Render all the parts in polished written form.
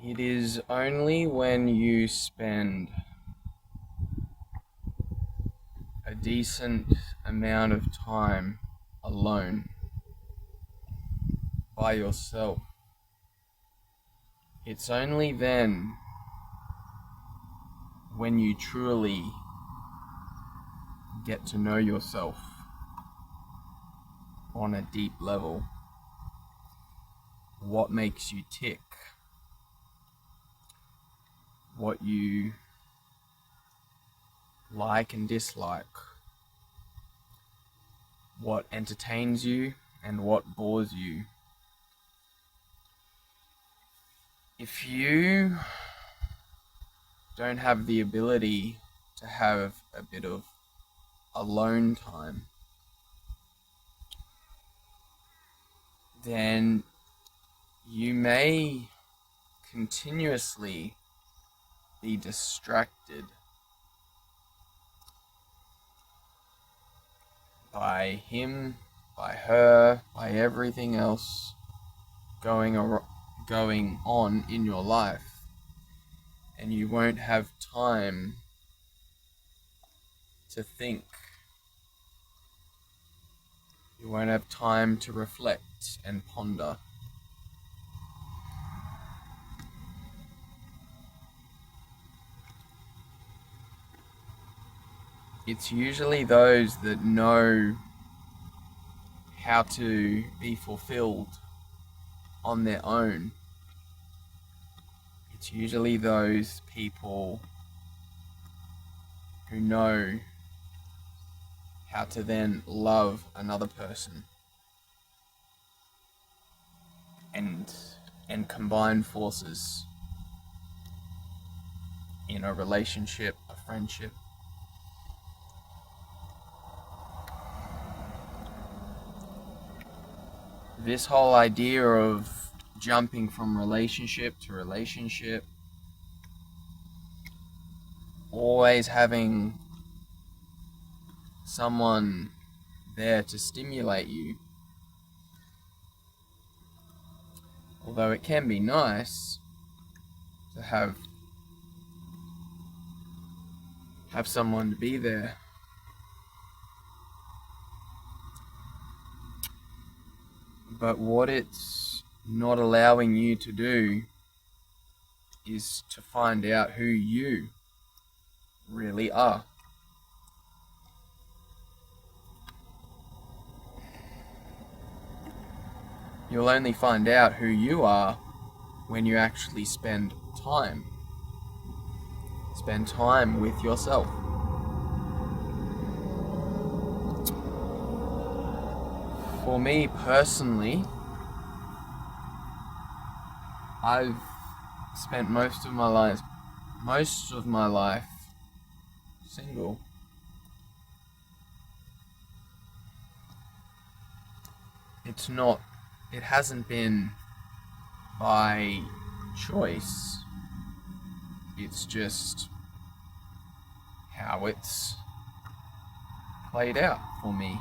It is only when you spend a decent amount of time alone by yourself. It's only then when you truly get to know yourself on a deep level. What makes you tick? What you like and dislike? What entertains you and what bores you? If you don't have the ability to have a bit of alone time, then you may continuously be distracted by him, by her, by everything else going on in your life, and you won't have time to think. You won't have time to reflect and ponder. It's usually those that know how to be fulfilled on their own. It's usually those people who know how to then love another person and combine forces in a relationship, a friendship. This whole idea of jumping from relationship to relationship, always having someone there to stimulate you, although it can be nice to have someone to be there, but what it's not allowing you to do is to find out who you really are. You'll only find out who you are when you actually spend time. Spend time with yourself. For me personally, I've spent most of my life single. It hasn't been by choice. It's just how it's played out for me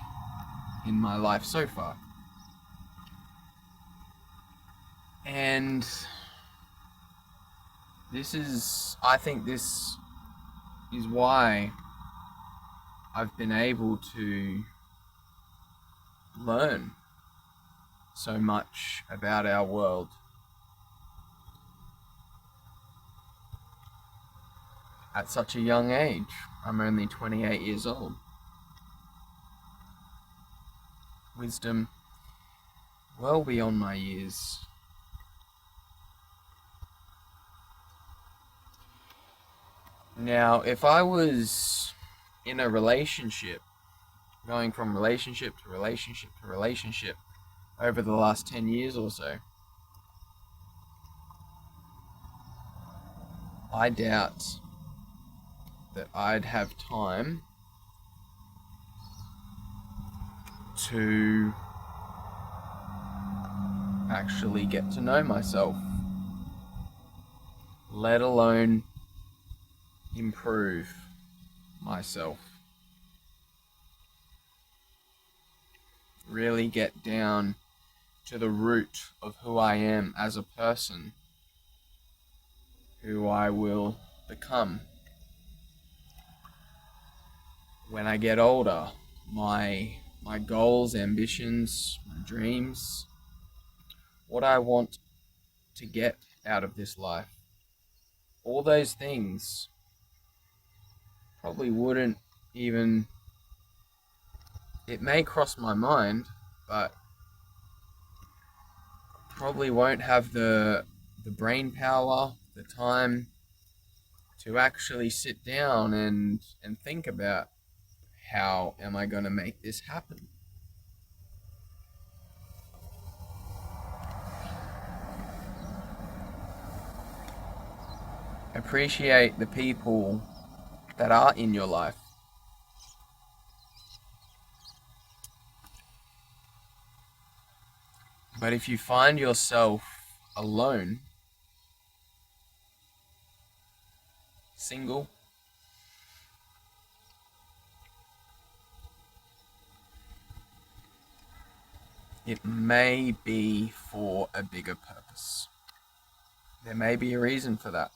in my life so far. And I think this is why I've been able to learn so much about our world at such a young age. I'm only 28 years old. Wisdom well beyond my years. Now, if I was in a relationship, going from relationship to relationship to relationship over the last 10 years or so, I doubt that I'd have time to actually get to know myself, let alone improve myself. Really get down to the root of who I am as a person who I will become when I get older, my goals, ambitions, my dreams, what I want to get out of this life. All those things probably wouldn't even, it may cross my mind, but probably won't have the brain power, the time to actually sit down and think about how am I going to make this happen. Appreciate the people that are in your life. But if you find yourself alone, single, it may be for a bigger purpose. There may be a reason for that.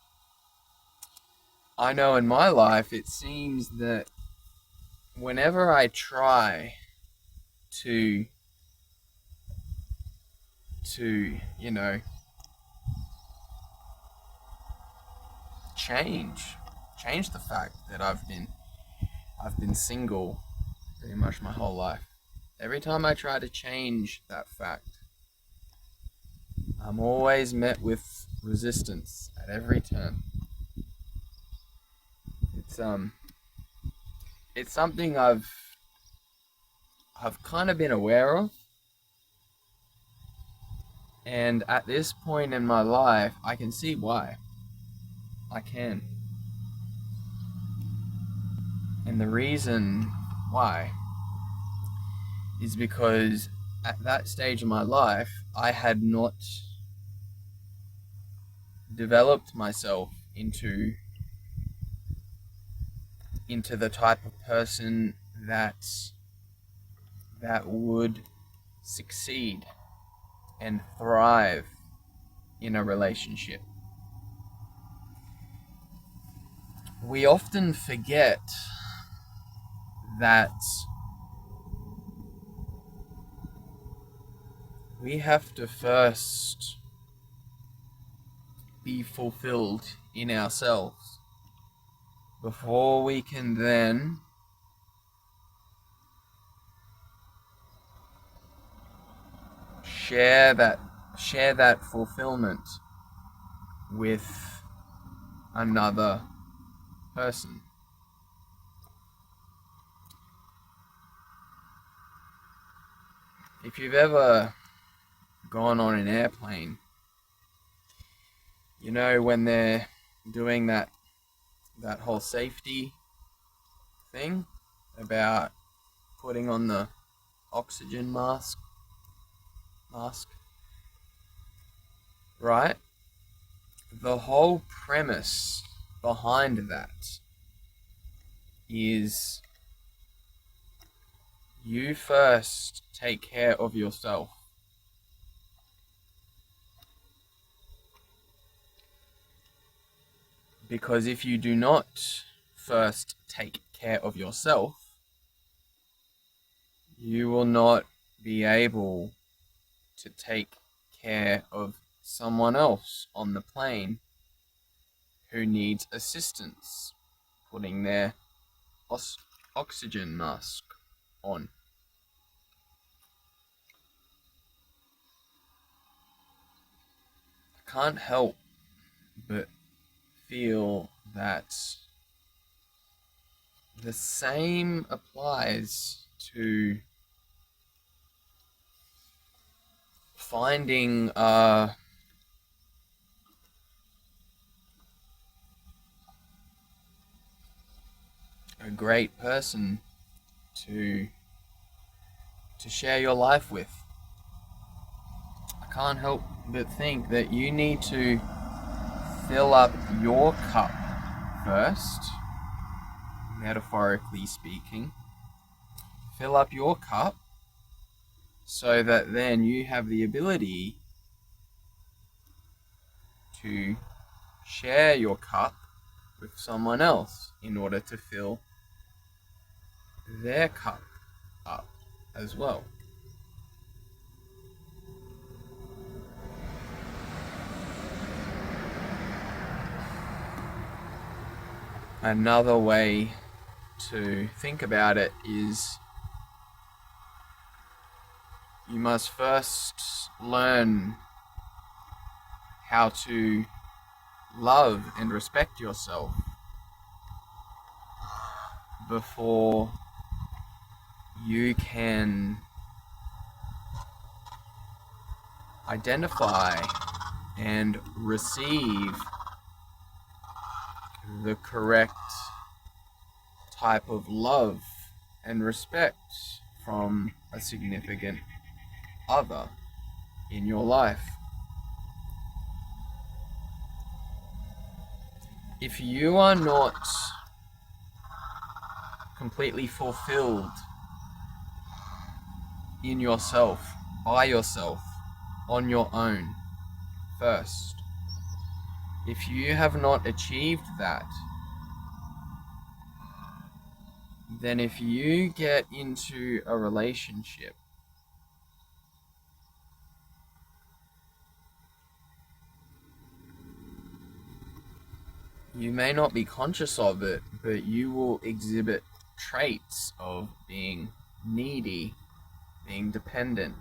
I know in my life it seems that whenever I try to change the fact that I've been single pretty much my whole life. Every time I try to change that fact, I'm always met with resistance at every turn. It's something I've kind of been aware of, and at this point in my life, I can see why. I can. And the reason why is because at that stage of my life, I had not developed myself into the type of person that would succeed and thrive in a relationship. We often forget that we have to first be fulfilled in ourselves before we can then share that fulfillment with another person. If you've ever gone on an airplane, you know when they're doing that whole safety thing about putting on the oxygen mask, right? The whole premise behind that is you first take care of yourself. Because if you do not first take care of yourself, you will not be able to take care of someone else on the plane who needs assistance putting their oxygen mask on. I can't help but feel that the same applies to finding a great person to share your life with. I can't help but think that you need to fill up your cup first, metaphorically speaking. Fill up your cup so that then you have the ability to share your cup with someone else in order to fill their cup up as well. Another way to think about it is you must first learn how to love and respect yourself before you can identify and receive the correct type of love and respect from a significant other in your life. If you are not completely fulfilled in yourself, by yourself, on your own first, if you have not achieved that, then if you get into a relationship, you may not be conscious of it, but you will exhibit traits of being needy, being dependent,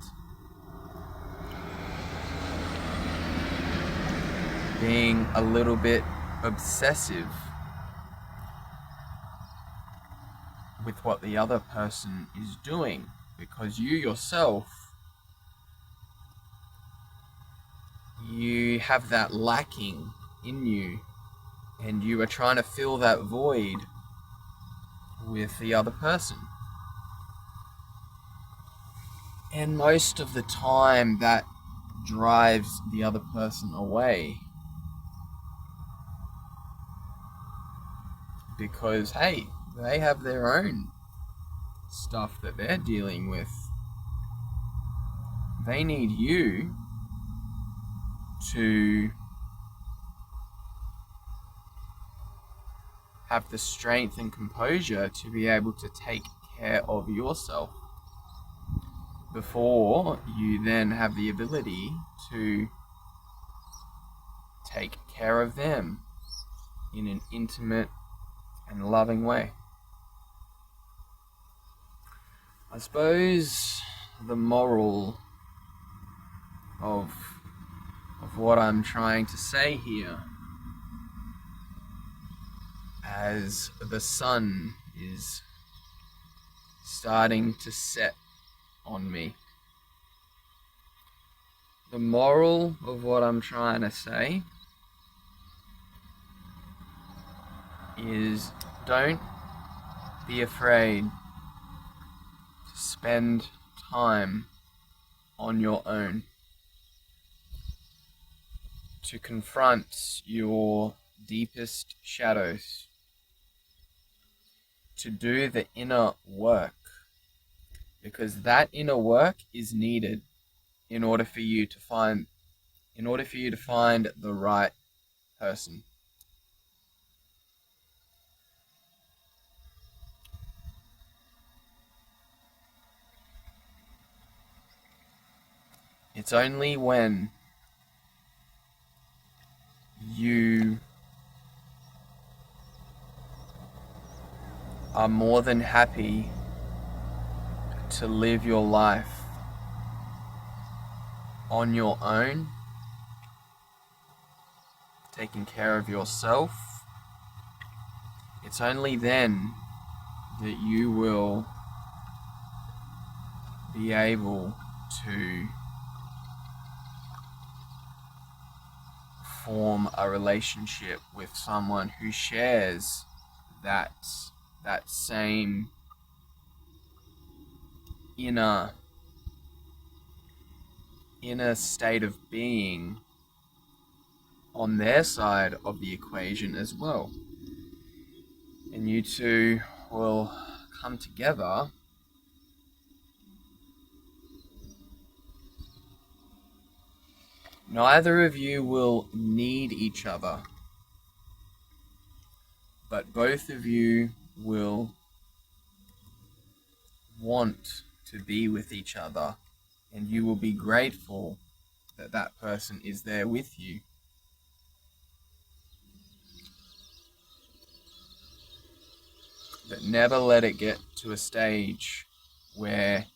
being a little bit obsessive with what the other person is doing, because you yourself, you have that lacking in you, and you are trying to fill that void with the other person. And most of the time that drives the other person away, because hey, they have their own stuff that they're dealing with. They need you to have the strength and composure to be able to take care of yourself before you then have the ability to take care of them in an intimate and loving way. I suppose the moral of what I'm trying to say here, as the sun is starting to set on me, the moral of what I'm trying to say is, don't be afraid to spend time on your own, to confront your deepest shadows, to do the inner work, because that inner work is needed in order for you to find the right person. It's only when you are more than happy to live your life on your own, taking care of yourself, it's only then that you will be able to form a relationship with someone who shares that same inner state of being on their side of the equation as well. And you two will come together neither of you will need each other but both of you will want to be with each other, and you will be grateful that that person is there with you. But never let it get to a stage where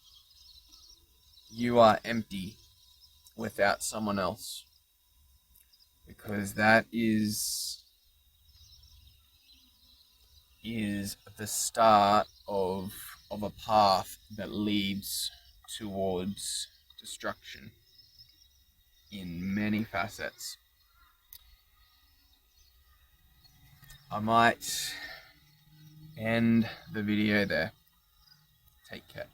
you are empty without someone else, because that is the start of a path that leads towards destruction in many facets. I might end the video there. Take care.